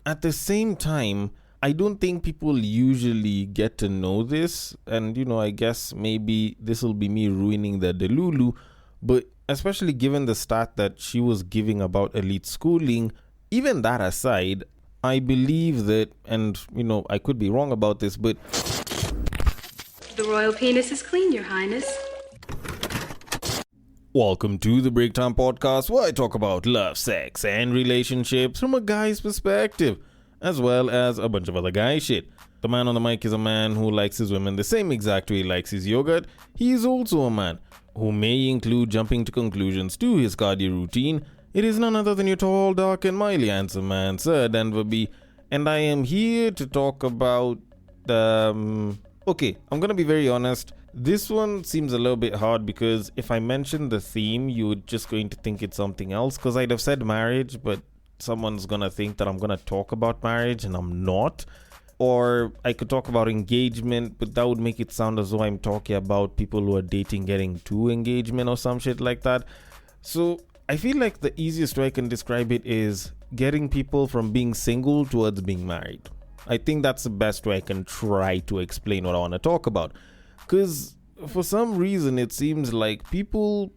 at the same time, I don't think people usually get to know this. And, I guess maybe this will be me ruining the Delulu. But especially given the stat that she was giving about elite schooling, even that aside, I believe that, and, I could be wrong about this, but The royal penis is clean, Your Highness. welcome to the Breaktime Podcast, where I talk about love, sex, and relationships from a guy's perspective, as well as a bunch of other guy shit. The man on the mic is a man who likes his women the same exact way he likes his yogurt. He is also a man who may include jumping to conclusions to his cardio routine. It is none other than your tall, dark, and mildly handsome man, Sir Denver B. And I am here to talk about, okay, I'm gonna be very honest. This one seems a little bit hard because if I mention the theme, you're just going to think it's something else. Because I'd have said marriage, but someone's gonna think that I'm gonna talk about marriage and I'm not. Or I could talk about engagement, but that would make it sound as though I'm talking about people who are dating getting to engagement or some shit like that. So I feel like the easiest way I can describe it is getting people from being single towards being married. I think that's the best way I can try to explain what I want to talk about. Because for some reason it seems like people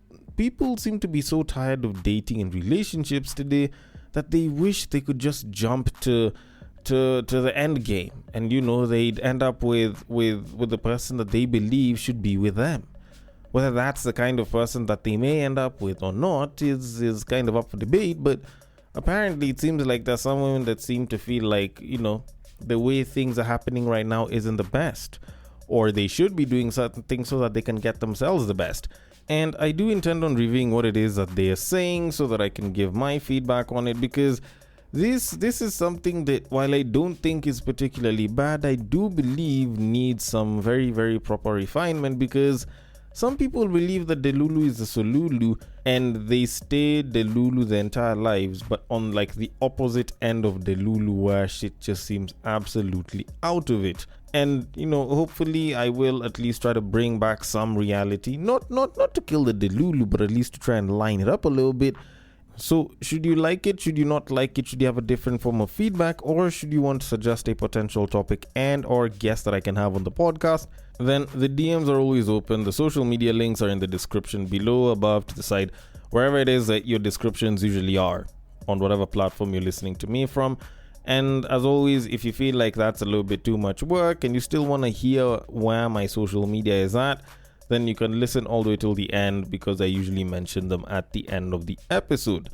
seem to be so tired of dating and relationships today that they wish they could just jump to the end game, and they'd end up with the person that they believe should be with them. Whether that's the kind of person that they may end up with or not is kind of up for debate, but apparently it seems like there's some women that seem to feel like the way things are happening right now isn't the best, or they should be doing certain things so that they can get themselves the best. And I do intend on reviewing what it is that they are saying so that I can give my feedback on it, because this is something that, while I don't think is particularly bad, I do believe needs some very, very proper refinement, because some people believe that Delulu is a Solulu and they stay Delulu their entire lives, but on like the opposite end of Delulu where shit just seems absolutely out of it. And hopefully I will at least try to bring back some reality, not to kill the Delulu, but at least to try and line it up a little bit. So should you like it? Should you not like it? Should you have a different form of feedback? Or should you want to suggest a potential topic and or guest that I can have on the podcast? Then the DMs are always open. The social media links are in the description below, above, to the side, wherever it is that your descriptions usually are, on whatever platform you're listening to me from. And as always, if you feel like that's a little bit too much work and you still want to hear where my social media is at, then you can listen all the way till the end, because I usually mention them at the end of the episode.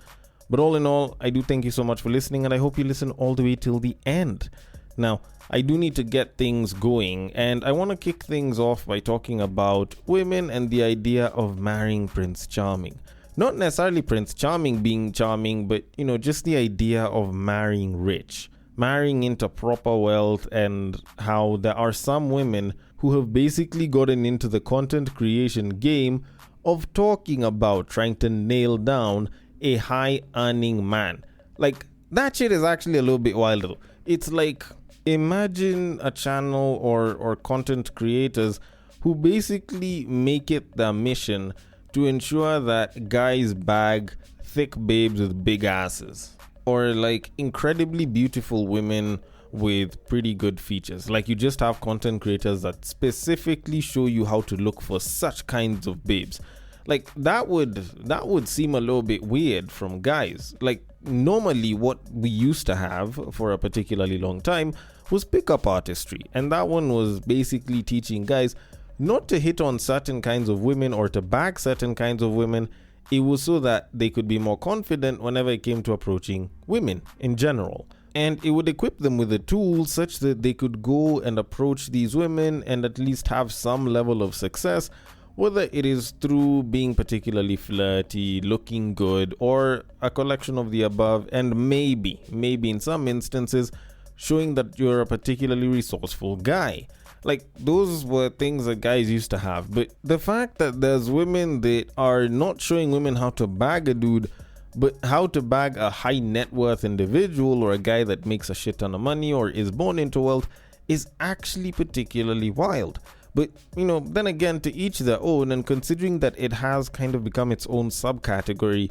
But all in all, I do thank you so much for listening, and I hope you listen all the way till the end. Now, I do need to get things going, and I want to kick things off by talking about women and the idea of marrying Prince Charming. Not necessarily Prince Charming being charming, but just the idea of marrying rich, marrying into proper wealth, and how there are some women who have basically gotten into the content creation game of talking about trying to nail down a high earning man. Like, that shit is actually a little bit wild though. It's like, imagine a channel or content creators who basically make it their mission to ensure that guys bag thick babes with big asses, or like incredibly beautiful women with pretty good features. Like, you just have content creators that specifically show you how to look for such kinds of babes. Like, that would seem a little bit weird from guys. Like, normally what we used to have for a particularly long time was pickup artistry, and that one was basically teaching guys not to hit on certain kinds of women or to bag certain kinds of women. It was so that they could be more confident whenever it came to approaching women in general. And it would equip them with the tools such that they could go and approach these women and at least have some level of success, whether it is through being particularly flirty, looking good, or a collection of the above, and maybe in some instances, showing that you're a particularly resourceful guy. Like, those were things that guys used to have. But the fact that there's women that are not showing women how to bag a dude, but how to bag a high net worth individual or a guy that makes a shit ton of money or is born into wealth, is actually particularly wild. But, then again, to each their own, and considering that it has kind of become its own subcategory,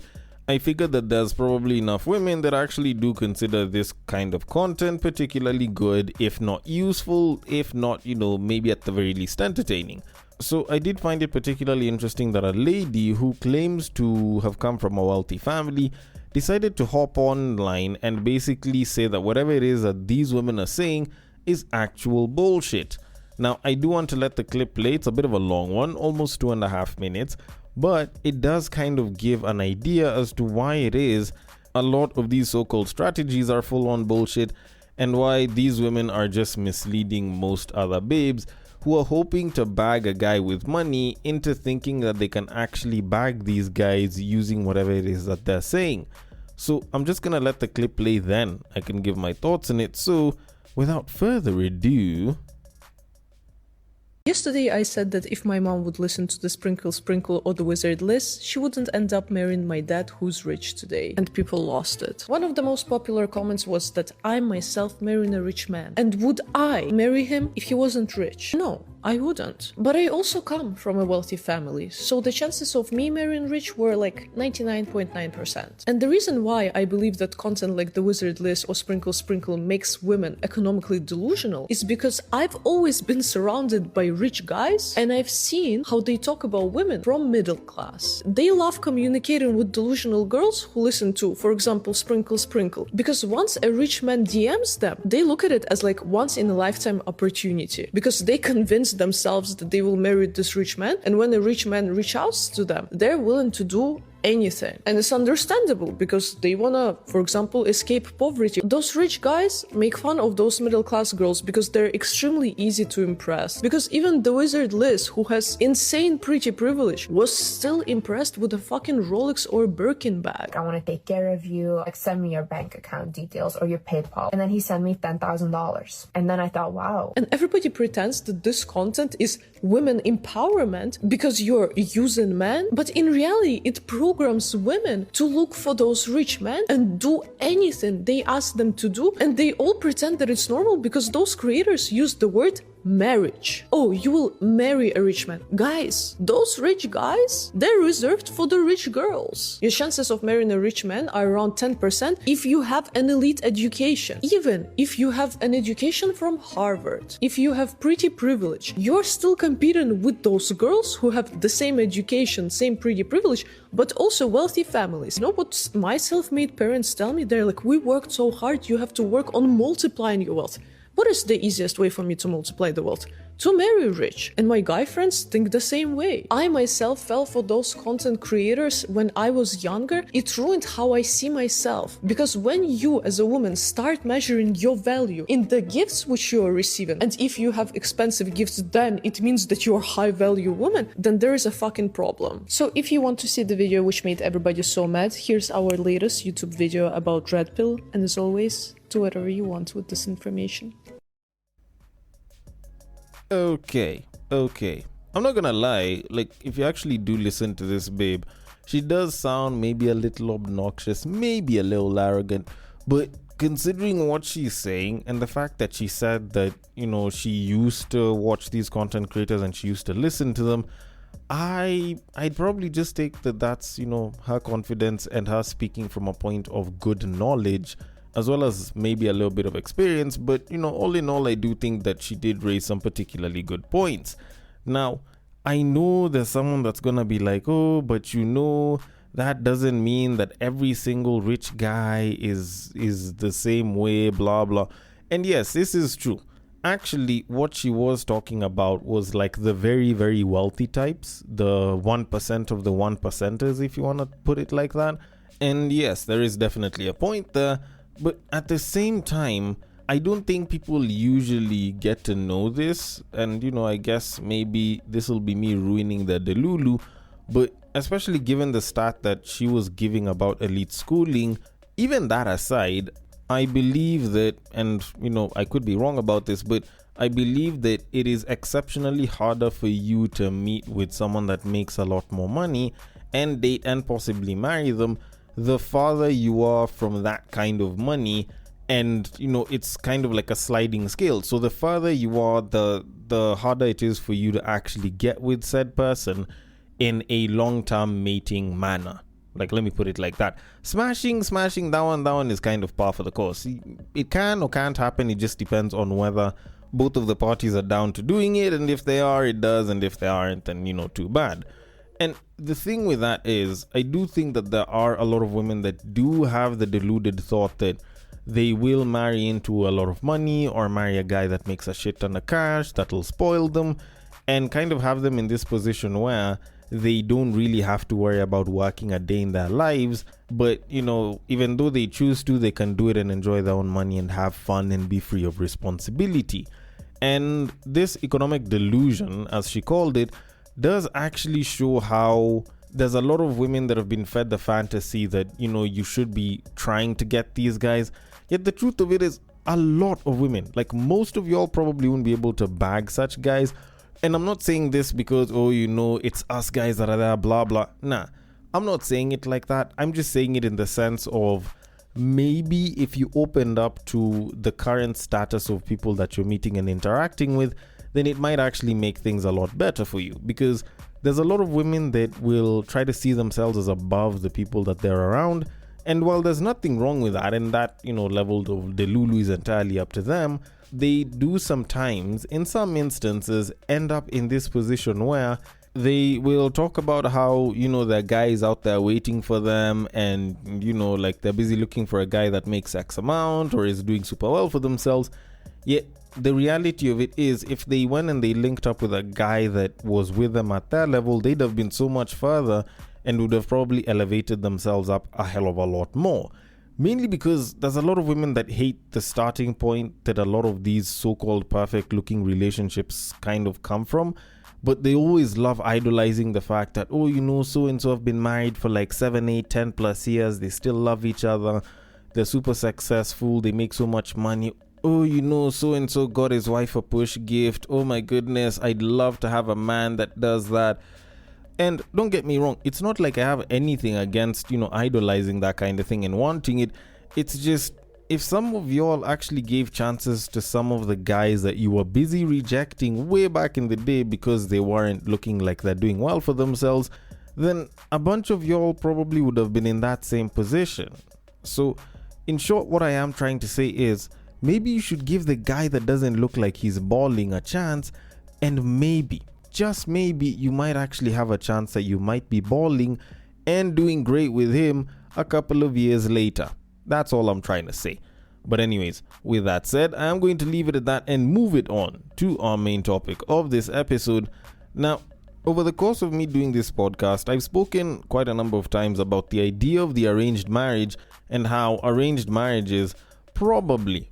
I figured that there's probably enough women that actually do consider this kind of content particularly good, if not useful, if not, maybe at the very least entertaining. So I did find it particularly interesting that a lady who claims to have come from a wealthy family decided to hop online and basically say that whatever it is that these women are saying is actual bullshit. Now, I do want to let the clip play. It's a bit of a long one, almost 2.5 minutes, but it does kind of give an idea as to why it is a lot of these so-called strategies are full-on bullshit, and why these women are just misleading most other babes who are hoping to bag a guy with money into thinking that they can actually bag these guys using whatever it is that they're saying. So I'm just gonna let the clip play, then I can give my thoughts on it. So without further ado, yesterday I said that if my mom would listen to the Sprinkle Sprinkle or the Wizard list, she wouldn't end up marrying my dad who's rich today. And people lost it. One of the most popular comments was that I myself marrying a rich man. And would I marry him if he wasn't rich? No, I wouldn't. But I also come from a wealthy family, so the chances of me marrying rich were like 99.9%. And the reason why I believe that content like the Wizard list or Sprinkle Sprinkle makes women economically delusional is because I've always been surrounded by rich guys, and I've seen how they talk about women from middle class. They love communicating with delusional girls who listen to, for example, Sprinkle Sprinkle, because once a rich man DMs them, they look at it as like once in a lifetime opportunity, because they convince themselves that they will marry this rich man, and when a rich man reaches out to them, they're willing to do anything. And it's understandable because they wanna, for example, escape poverty. Those rich guys make fun of those middle class girls because they're extremely easy to impress. Because even the Wizard Liz, who has insane pretty privilege, was still impressed with a fucking Rolex or Birkin bag. I want to take care of you, like send me your bank account details or your PayPal. And then he sent me $10,000. And then I thought, wow. And everybody pretends that this content is women empowerment because you're using men, but in reality it programs women to look for those rich men and do anything they ask them to do, and they all pretend that it's normal because those creators use the word marriage. Oh, you will marry a rich man. Guys, those rich guys, they're reserved for the rich girls. Your chances of marrying a rich man are around 10% if you have an elite education. Even if you have an education from Harvard, if you have pretty privilege, you're still competing with those girls who have the same education, same pretty privilege, but also wealthy families. You know what my self-made parents tell me? They're like, we worked so hard, you have to work on multiplying your wealth. What is the easiest way for me to multiply the wealth? To marry rich. And my guy friends think the same way. I myself fell for those content creators when I was younger. It ruined how I see myself. Because when you as a woman start measuring your value in the gifts which you are receiving, and if you have expensive gifts, then it means that you're a high value woman, then there is a fucking problem. So if you want to see the video which made everybody so mad, here's our latest YouTube video about Red Pill. And as always, do whatever you want with this information. Okay. I'm not gonna lie, like, if you actually do listen to this babe, she does sound maybe a little obnoxious, maybe a little arrogant, but considering what she's saying and the fact that she said that, she used to watch these content creators and she used to listen to them, I'd probably just take that that's, her confidence and her speaking from a point of good knowledge, as well as maybe a little bit of experience. But all in all, I do think that she did raise some particularly good points. Now, I know there's someone that's gonna be like, oh, but that doesn't mean that every single rich guy is the same way, blah blah. And yes, this is true. Actually, what she was talking about was like the very, very wealthy types, the 1% of the 1%ers, if you want to put it like that. And yes, there is definitely a point there. But at the same time, I don't think people usually get to know this. And, I guess maybe this will be me ruining the Delulu. But especially given the stat that she was giving about elite schooling, even that aside, I believe that, and, I could be wrong about this, but I believe that it is exceptionally harder for you to meet with someone that makes a lot more money and date and possibly marry them the farther you are from that kind of money. And it's kind of like a sliding scale. So the farther you are, the harder it is for you to actually get with said person in a long-term mating manner. Like, let me put it like that. Smashing, that one is kind of par for the course. It can or can't happen. It just depends on whether both of the parties are down to doing it, and if they are, it does, and if they aren't, then, too bad. And the thing with that is, I do think that there are a lot of women that do have the deluded thought that they will marry into a lot of money or marry a guy that makes a shit ton of cash that'll spoil them and kind of have them in this position where they don't really have to worry about working a day in their lives. But, even though they choose to, they can do it and enjoy their own money and have fun and be free of responsibility. And this economic delusion, as she called it, does actually show how there's a lot of women that have been fed the fantasy that, you should be trying to get these guys. Yet the truth of it is, a lot of women, like most of y'all, probably won't be able to bag such guys. And I'm not saying this because, it's us guys that are there, blah, blah. Nah, I'm not saying it like that. I'm just saying it in the sense of maybe if you opened up to the current status of people that you're meeting and interacting with, then it might actually make things a lot better for you. Because there's a lot of women that will try to see themselves as above the people that they're around. And while there's nothing wrong with that, and that, level of delulu is entirely up to them, they do sometimes, in some instances, end up in this position where they will talk about how, there are guys out there waiting for them and, like they're busy looking for a guy that makes X amount or is doing super well for themselves. Yet the reality of it is, if they went and they linked up with a guy that was with them at their level, they'd have been so much further and would have probably elevated themselves up a hell of a lot more. Mainly because there's a lot of women that hate the starting point that a lot of these so-called perfect looking relationships kind of come from. But they always love idolizing the fact that, so-and-so have been married for like 7, 8, 10 plus years. They still love each other. They're super successful. They make so much money. So-and-so got his wife a push gift. Oh my goodness, I'd love to have a man that does that. And don't get me wrong, it's not like I have anything against, idolizing that kind of thing and wanting it. It's just, if some of y'all actually gave chances to some of the guys that you were busy rejecting way back in the day because they weren't looking like they're doing well for themselves, then a bunch of y'all probably would have been in that same position. So, in short, what I am trying to say is, maybe you should give the guy that doesn't look like he's balling a chance, and maybe, just maybe, you might actually have a chance that you might be balling and doing great with him a couple of years later. That's all I'm trying to say. But anyways, with that said, I'm going to leave it at that and move it on to our main topic of this episode. Now, over the course of me doing this podcast, I've spoken quite a number of times about the idea of the arranged marriage and how arranged marriages probably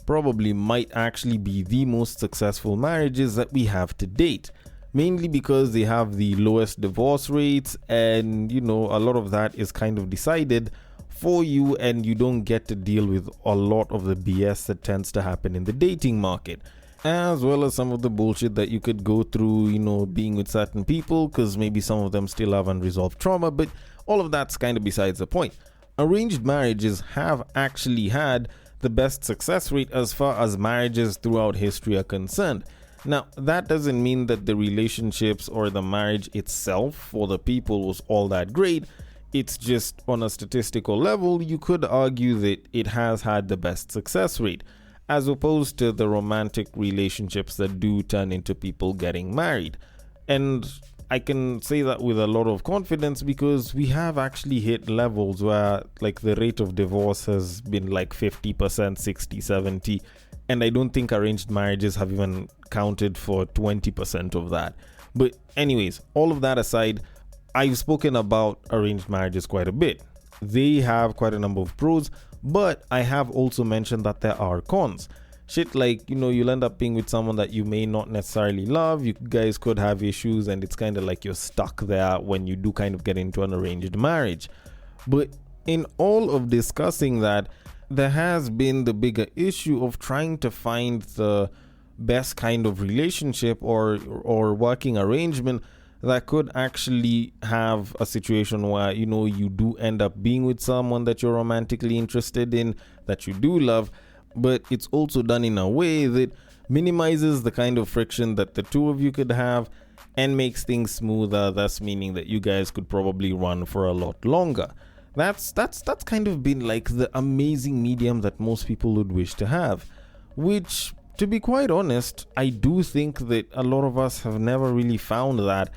might actually be the most successful marriages that we have to date. Mainly because they have the lowest divorce rates and, a lot of that is kind of decided for you and you don't get to deal with a lot of the BS that tends to happen in the dating market. As well as some of the bullshit that you could go through, being with certain people because maybe some of them still have unresolved trauma, but all of that's kind of besides the point. Arranged marriages have actually had the best success rate as far as marriages throughout history are concerned. Now, that doesn't mean that the relationships or the marriage itself for the people was all that great. It's just on a statistical level, you could argue that it has had the best success rate, as opposed to the romantic relationships that do turn into people getting married. And I can say that with a lot of confidence because we have actually hit levels where like the rate of divorce has been like 50%, 60, 70. And I don't think arranged marriages have even counted for 20% of that. But anyways, all of that aside, I've spoken about arranged marriages quite a bit. They have quite a number of pros, but I have also mentioned that there are cons. Shit like, you'll end up being with someone that you may not necessarily love. You guys could have issues and it's kind of like you're stuck there when you do kind of get into an arranged marriage. But in all of discussing that, there has been the bigger issue of trying to find the best kind of relationship or working arrangement that could actually have a situation where, you do end up being with someone that you're romantically interested in, that you do love, but it's also done in a way that minimizes the kind of friction that the two of you could have and makes things smoother, thus meaning that you guys could probably run for a lot longer. That's kind of been like the amazing medium that most people would wish to have, which, to be quite honest, I do think that a lot of us have never really found that.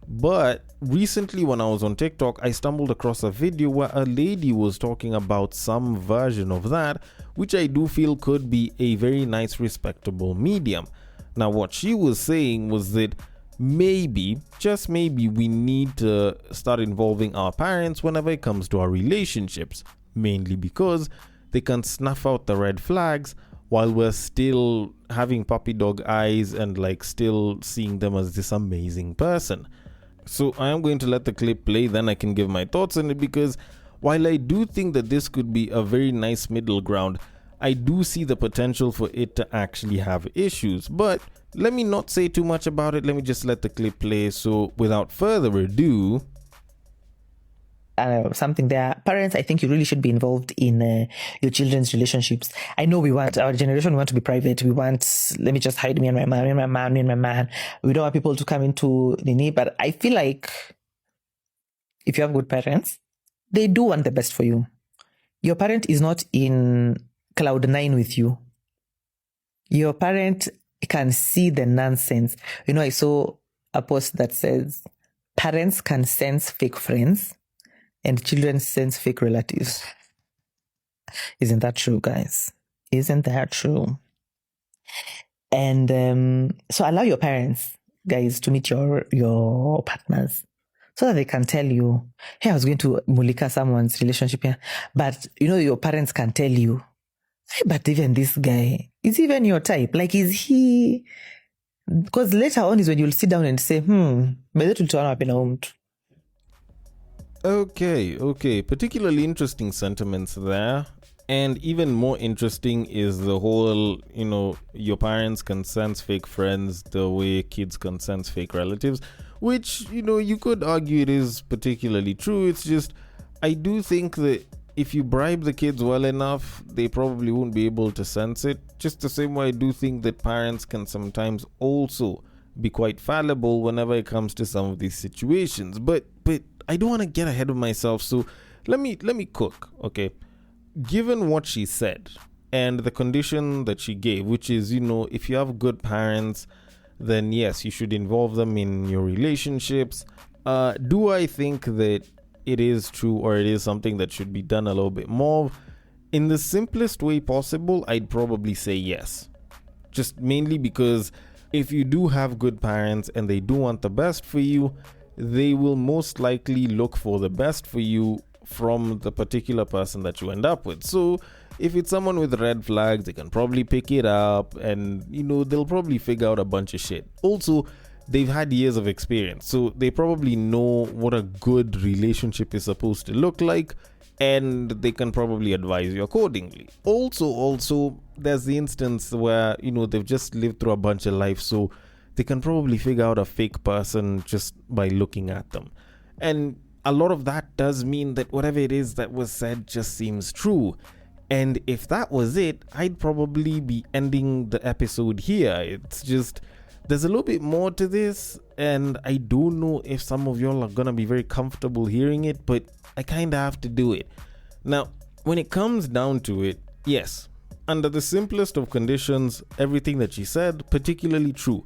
But recently when I was on TikTok, I stumbled across a video where a lady was talking about some version of that, which I do feel could be a very nice, respectable medium. Now, what she was saying was that maybe, just maybe, we need to start involving our parents whenever it comes to our relationships, mainly because they can snuff out the red flags while we're still having puppy dog eyes and like still seeing them as this amazing person. So I am going to let the clip play, then I can give my thoughts on it, because while I do think that this could be a very nice middle ground, I do see the potential for it to actually have issues. But let me not say too much about it. Let me just let the clip play. So without further ado, something there. Parents, I think you really should be involved in your children's relationships. I know our generation, we want to be private. We want, let me just hide me and my man. We don't want people to come into the knee, but I feel like if you have good parents, they do want the best for you. Your parent is not in cloud nine with you. Your parent can see the nonsense. I saw a post that says, parents can sense fake friends and children sense fake relatives. Isn't that true, guys? Isn't that true? And so allow your parents, guys, to meet your partners so that they can tell you, hey, I was going to mulika someone's relationship here. But, your parents can tell you, hey, but even this guy, is even your type? Like, is he... Because later on is when you'll sit down and say, Okay. Particularly interesting sentiments there. And even more interesting is the whole, your parents can sense fake friends the way kids can sense fake relatives, which, you could argue it is particularly true. It's just, I do think that if you bribe the kids well enough, they probably won't be able to sense it. Just the same way I do think that parents can sometimes also be quite fallible whenever it comes to some of these situations. But I don't want to get ahead of myself, so let me cook, okay? Given what she said and the condition that she gave, which is, if you have good parents, then yes, you should involve them in your relationships. Do I think that it is true, or it is something that should be done a little bit more? In the simplest way possible, I'd probably say yes. Just mainly because if you do have good parents and they do want the best for you, they will most likely look for the best for you from the particular person that you end up with. So if it's someone with red flags, they can probably pick it up and, they'll probably figure out a bunch of shit. Also, they've had years of experience, so they probably know what a good relationship is supposed to look like, and they can probably advise you accordingly. Also, there's the instance where, they've just lived through a bunch of life, so they can probably figure out a fake person just by looking at them. And a lot of that does mean that whatever it is that was said just seems true. And if that was it, I'd probably be ending the episode here. It's just, there's a little bit more to this, and I don't know if some of y'all are gonna be very comfortable hearing it, but I kinda have to do it. Now, when it comes down to it, yes, under the simplest of conditions, everything that she said, particularly true.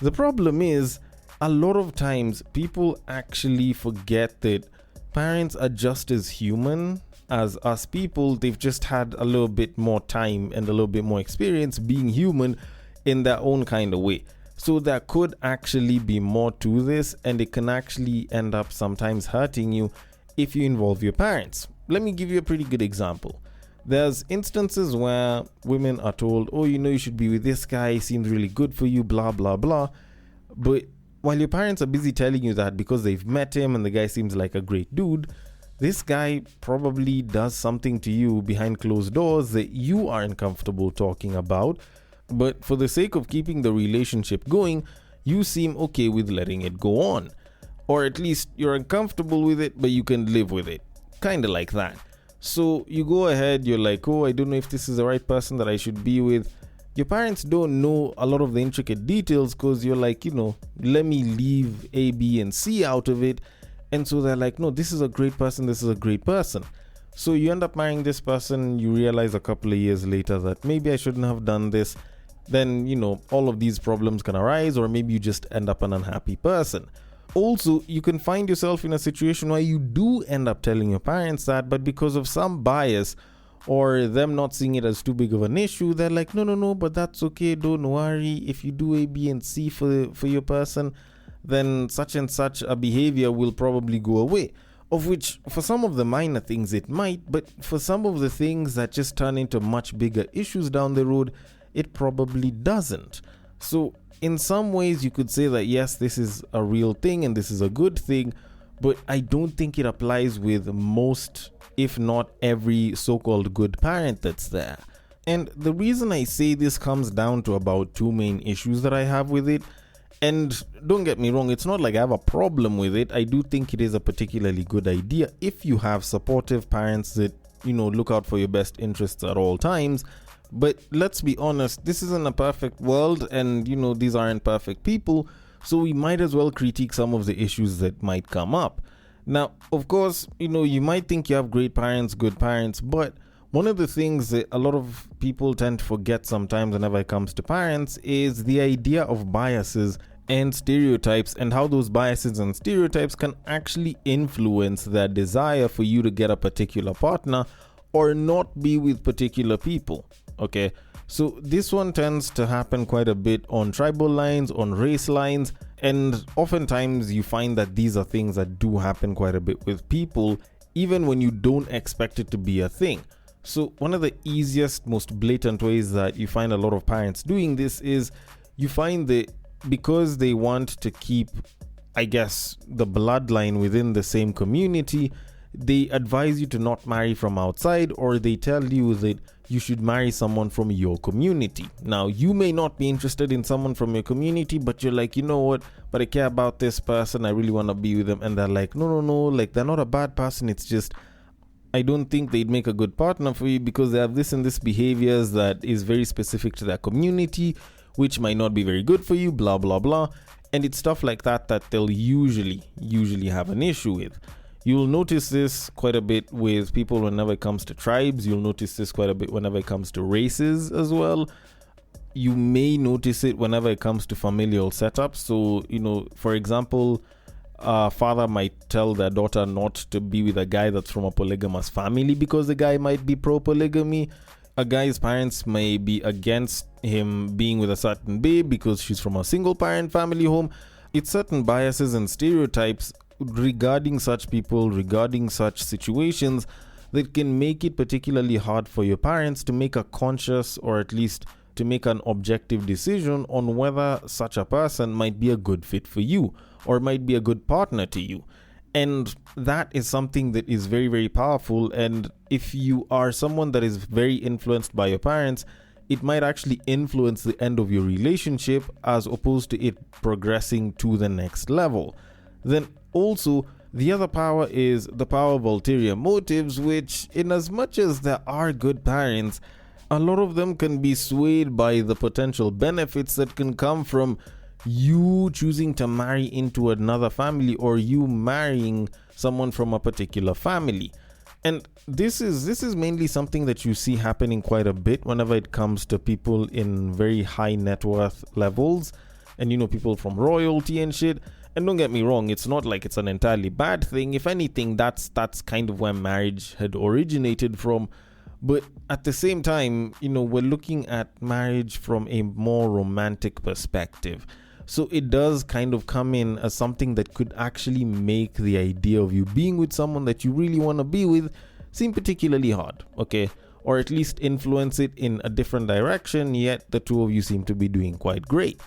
The problem is, a lot of times people actually forget that parents are just as human as us people. They've just had a little bit more time and a little bit more experience being human in their own kind of way. So there could actually be more to this, and it can actually end up sometimes hurting you if you involve your parents. Let me give you a pretty good example. There's instances where women are told, oh, you should be with this guy, he seems really good for you, blah, blah, blah. But while your parents are busy telling you that because they've met him and the guy seems like a great dude, this guy probably does something to you behind closed doors that you aren't comfortable talking about. But for the sake of keeping the relationship going, you seem okay with letting it go on. Or at least you're uncomfortable with it, but you can live with it. Kind of like that. So you go ahead, you're like, oh, I don't know if this is the right person that I should be with. Your parents don't know a lot of the intricate details because you're like, let me leave A, B, and C out of it. And so they're like, no, this is a great person, this is a great person. So you end up marrying this person, you realize a couple of years later that maybe I shouldn't have done this. Then, all of these problems can arise, or maybe you just end up an unhappy person. Also, you can find yourself in a situation where you do end up telling your parents that, but because of some bias or them not seeing it as too big of an issue, they're like, no, but that's okay, don't worry. If you do A, B, and C for your person, then such and such a behavior will probably go away. Of which, for some of the minor things it might, but for some of the things that just turn into much bigger issues down the road, it probably doesn't. So in some ways you could say that yes, this is a real thing and this is a good thing, but I don't think it applies with most, if not every, so-called good parent that's there. And the reason I say this comes down to about two main issues that I have with it. And don't get me wrong, it's not like I have a problem with it. I do think it is a particularly good idea if you have supportive parents that, look out for your best interests at all times. But let's be honest, this isn't a perfect world, and these aren't perfect people, so we might as well critique some of the issues that might come up. Now, of course, you might think you have great parents, good parents, but one of the things that a lot of people tend to forget sometimes whenever it comes to parents is the idea of biases and stereotypes, and how those biases and stereotypes can actually influence their desire for you to get a particular partner or not be with particular people. Okay, so this one tends to happen quite a bit on tribal lines, on race lines, and oftentimes you find that these are things that do happen quite a bit with people, even when you don't expect it to be a thing. So one of the easiest, most blatant ways that you find a lot of parents doing this is you find that because they want to keep, I guess, the bloodline within the same community, they advise you to not marry from outside, or they tell you that you should marry someone from your community. Now, you may not be interested in someone from your community, but you're like, you know what, but I care about this person, I really want to be with them. And they're like, no, like, they're not a bad person, it's just I don't think they'd make a good partner for you because they have this and this behaviors that is very specific to their community, which might not be very good for you, blah blah blah. And it's stuff like that they'll usually have an issue with. You'll notice this quite a bit with people whenever it comes to tribes. You'll notice this quite a bit whenever it comes to races as well. You may notice it whenever it comes to familial setups. So, for example, a father might tell their daughter not to be with a guy that's from a polygamous family because the guy might be pro-polygamy. A guy's parents may be against him being with a certain babe because she's from a single-parent family home. It's certain biases and stereotypes regarding such people, regarding such situations, that can make it particularly hard for your parents to make a conscious, or at least to make an objective decision on whether such a person might be a good fit for you or might be a good partner to you. And that is something that is very, very powerful. And if you are someone that is very influenced by your parents, it might actually influence the end of your relationship as opposed to it progressing to the next level. Then also, the other power is the power of ulterior motives, which, in as much as there are good parents, a lot of them can be swayed by the potential benefits that can come from you choosing to marry into another family, or you marrying someone from a particular family. And this is mainly something that you see happening quite a bit whenever it comes to people in very high net worth levels, and people from royalty and shit. And don't get me wrong, it's not like it's an entirely bad thing. If anything, that's kind of where marriage had originated from. But at the same time, we're looking at marriage from a more romantic perspective. So it does kind of come in as something that could actually make the idea of you being with someone that you really want to be with seem particularly hard, okay? Or at least influence it in a different direction, yet the two of you seem to be doing quite great.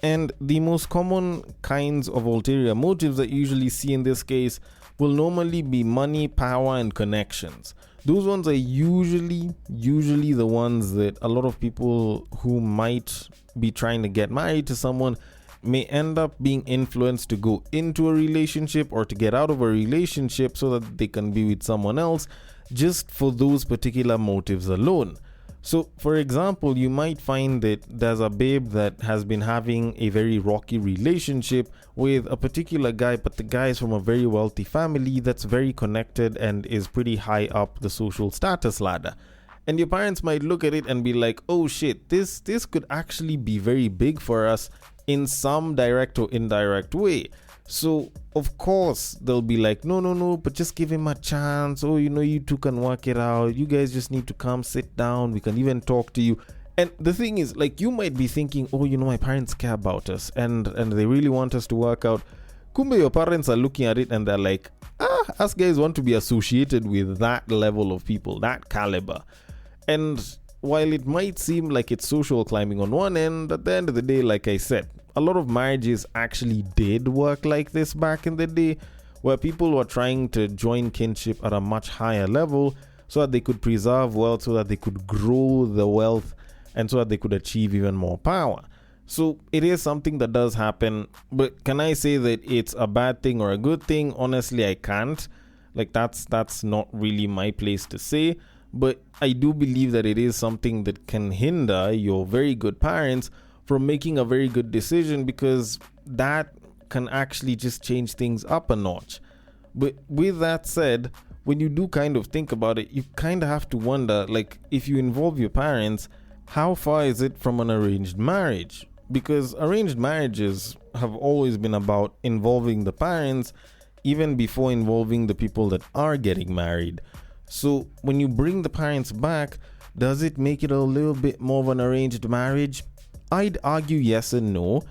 And the most common kinds of ulterior motives that you usually see in this case will normally be money, power, and connections. Those ones are usually the ones that a lot of people who might be trying to get married to someone may end up being influenced to go into a relationship or to get out of a relationship so that they can be with someone else, just for those particular motives alone. So, for example, you might find that there's a babe that has been having a very rocky relationship with a particular guy, but the guy is from a very wealthy family that's very connected and is pretty high up the social status ladder. And your parents might look at it and be like, oh shit, this could actually be very big for us in some direct or indirect way. So, of course, they'll be like, no, but just give him a chance. Oh, you two can work it out. You guys just need to come sit down. We can even talk to you. And the thing is, like, you might be thinking, oh, my parents care about us and they really want us to work out. Kumbe, your parents are looking at it and they're like, us guys want to be associated with that level of people, that caliber. And while it might seem like it's social climbing on one end, at the end of the day, like I said, a lot of marriages actually did work like this back in the day, where people were trying to join kinship at a much higher level so that they could preserve wealth, so that they could grow the wealth, and so that they could achieve even more power. So it is something that does happen, but can I say that it's a bad thing or a good thing? Honestly, I can't. Like, that's not really my place to say, but I do believe that it is something that can hinder your very good parents from making a very good decision, because that can actually just change things up a notch. But with that said, when you do kind of think about it, you kind of have to wonder, like, if you involve your parents, how far is it from an arranged marriage? Because arranged marriages have always been about involving the parents even before involving the people that are getting married. So when you bring the parents back, does it make it a little bit more of an arranged marriage? I'd argue yes and no,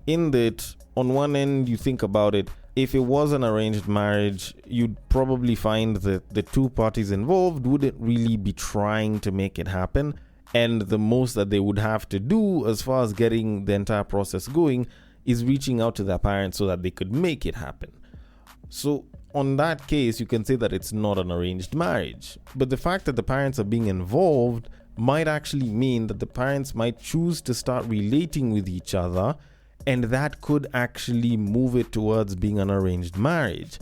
in that on one end you think about it, if it was an arranged marriage, you'd probably find that the two parties involved wouldn't really be trying to make it happen, and the most that they would have to do as far as getting the entire process going is reaching out to their parents so that they could make it happen. So on that case, you can say that it's not an arranged marriage, but the fact that the parents are being involved might actually mean that the parents might choose to start relating with each other, and that could actually move it towards being an arranged marriage.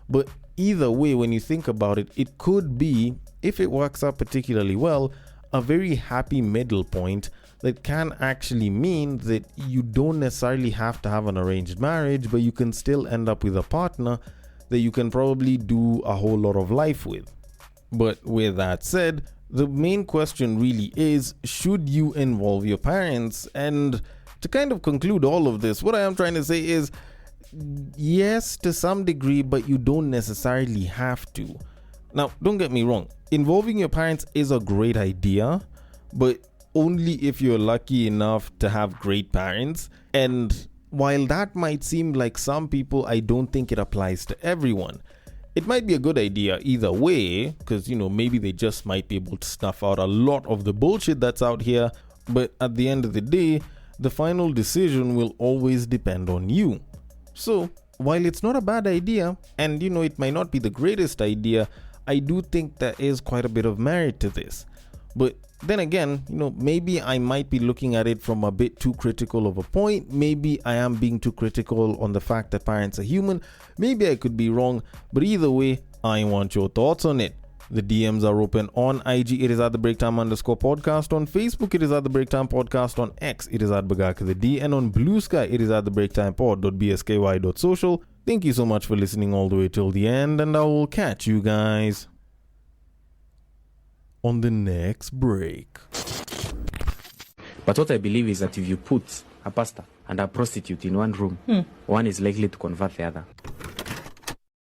But either way, when you think about it, it could be, if it works out particularly well, a very happy middle point that can actually mean that you don't necessarily have to have an arranged marriage, but you can still end up with a partner that you can probably do a whole lot of life with. But with that said, the main question really is, should you involve your parents? And to kind of conclude all of this, what I am trying to say is, yes, to some degree, but you don't necessarily have to. Now, don't get me wrong, involving your parents is a great idea, but only if you're lucky enough to have great parents. And while that might seem like some people, I don't think it applies to everyone. It might be a good idea either way, because, maybe they just might be able to snuff out a lot of the bullshit that's out here. But at the end of the day, the final decision will always depend on you. So, while it's not a bad idea, and, it might not be the greatest idea, I do think there is quite a bit of merit to this. But then again, maybe I might be looking at it from a bit too critical of a point. Maybe I am being too critical on the fact that parents are human. Maybe I could be wrong, but either way, I want your thoughts on it. The DMs are open on IG. It is at the Breaktime_podcast. On Facebook, it is at the Breaktime Podcast. On X, it is at Bagaka the D. And on Bluesky, it is at the BreaktimePod.bsky.social. Thank you so much for listening all the way till the end, and I will catch you guys on the next break. But what I believe is that if you put a pastor and a prostitute in one room, one is likely to convert the other.